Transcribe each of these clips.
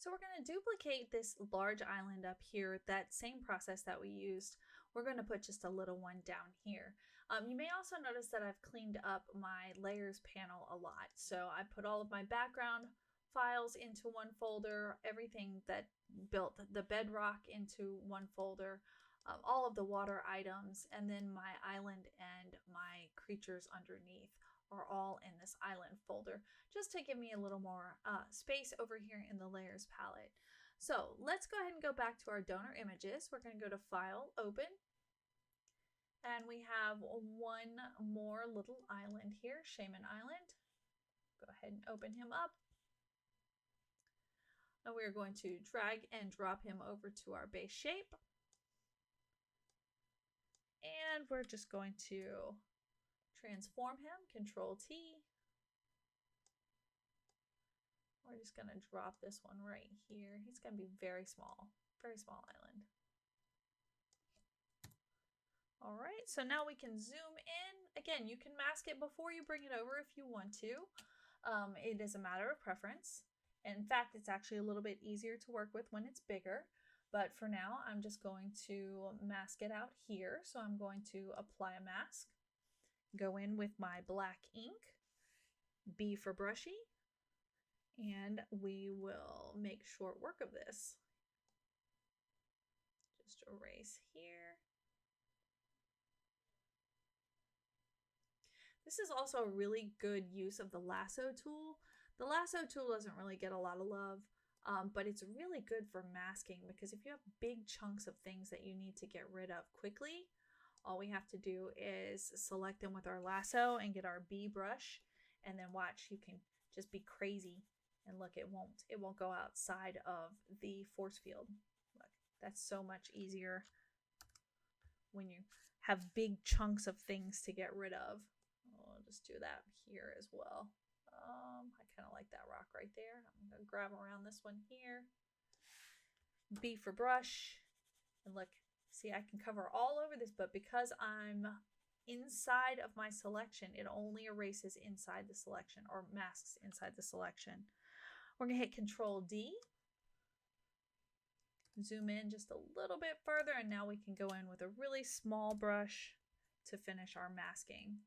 So we're going to duplicate this large island up here, that same process that we used. We're going to put just a little one down here. You may also notice that I've cleaned up my layers panel a lot. So I put all of my background files into one folder, everything that built the bedrock into one folder, all of the water items, and then my island and my creatures underneath are all in this island folder, just to give me a little more space over here in the layers palette. So let's go ahead and go back to our donor images. We're going to go to File, Open, and we have one more little island here, Shaman Island. Go ahead and open him up. And we're going to drag and drop him over to our base shape. And we're just going to transform him, Control T. We're just going to drop this one right here. He's going to be very small island. All right, so now we can zoom in. Again, you can mask it before you bring it over if you want to. It is a matter of preference. In fact, it's actually a little bit easier to work with when it's bigger. But for now, I'm just going to mask it out here. So I'm going to apply a mask, go in with my black ink, B for brushy, and we will make short work of this. Just erase here. This is also a really good use of the lasso tool. The lasso tool doesn't really get a lot of love, but it's really good for masking, because if you have big chunks of things that you need to get rid of quickly, all we have to do is select them with our lasso and get our B brush, and then watch, you can just be crazy, and look, it won't go outside of the force field. Look, that's so much easier when you have big chunks of things to get rid of. I'll just do that here as well. I kind of like that rock right there. I'm going to grab around this one here. B for brush. And look, see, I can cover all over this, but because I'm inside of my selection, it only erases inside the selection, or masks inside the selection. We're going to hit Control D. Zoom in just a little bit further, and now we can go in with a really small brush to finish our masking.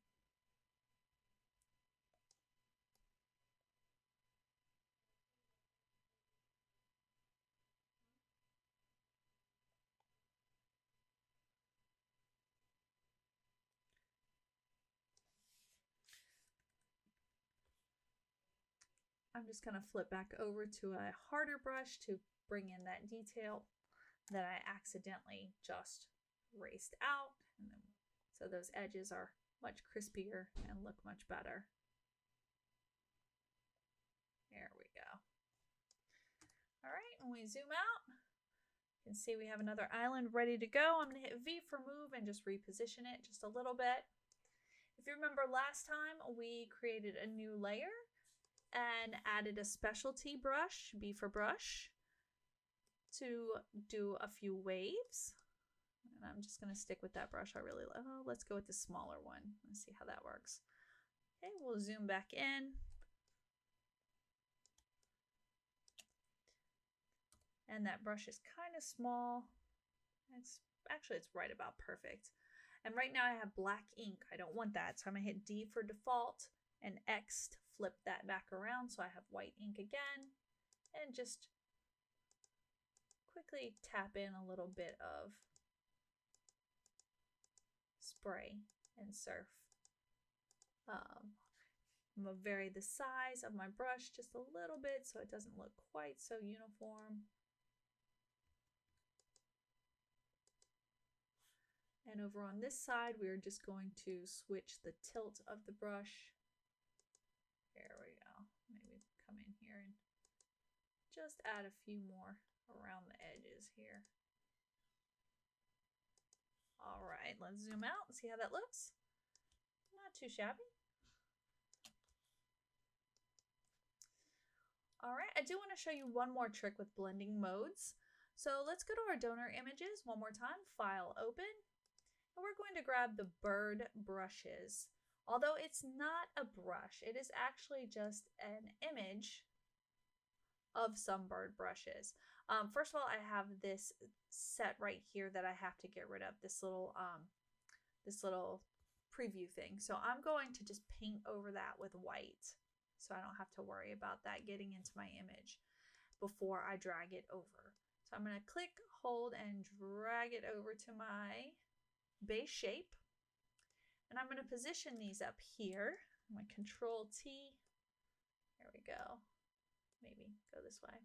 I'm just going to flip back over to a harder brush to bring in that detail that I accidentally just erased out. And then, so those edges are much crispier and look much better. There we go. All right, and we zoom out. You can see we have another island ready to go. I'm going to hit V for move and just reposition it just a little bit. If you remember last time, we created a new layer and added a specialty brush, B for brush, to do a few waves. And I'm just going to stick with that brush I really love. Oh, let's go with the smaller one. Let's see how that works. Okay, we'll zoom back in. And that brush is kind of small. It's right about perfect. And right now I have black ink. I don't want that. So I'm going to hit D for default and X to flip that back around so I have white ink again. And just quickly tap in a little bit of spray and surf. I'm going to vary the size of my brush just a little bit so it doesn't look quite so uniform. And over on this side, we're just going to switch the tilt of the brush. There we go. Maybe come in here and just add a few more around the edges here. All right, let's zoom out and see how that looks. Not too shabby. All right, I do want to show you one more trick with blending modes. So let's go to our donor images one more time, File, Open. And we're going to grab the bird brushes. Although it's not a brush, it is actually just an image of Sunbird brushes. First of all, I have this set right here that I have to get rid of, this little preview thing. So I'm going to just paint over that with white so I don't have to worry about that getting into my image before I drag it over. So I'm going to click, hold, and drag it over to my base shape. And I'm going to position these up here. I'm going to Control T. There we go. Maybe go this way.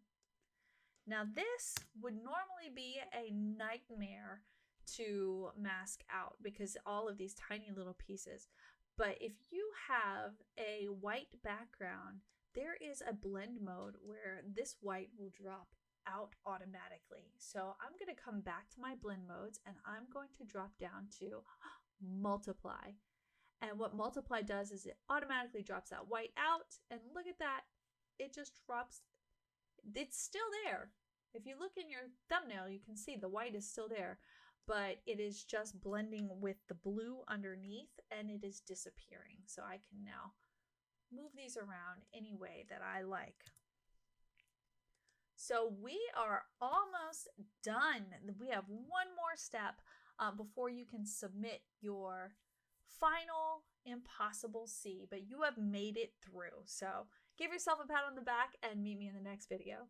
Now this would normally be a nightmare to mask out because all of these tiny little pieces. But if you have a white background, there is a blend mode where this white will drop out automatically. So I'm going to come back to my blend modes and I'm going to drop down to multiply. And what multiply does is it automatically drops that white out. And look at that. It just drops. It's still there. If you look in your thumbnail, you can see the white is still there, but it is just blending with the blue underneath and it is disappearing. So I can now move these around any way that I like. So we are almost done. We have one more step before you can submit your final Impossible C, but you have made it through. So give yourself a pat on the back and meet me in the next video.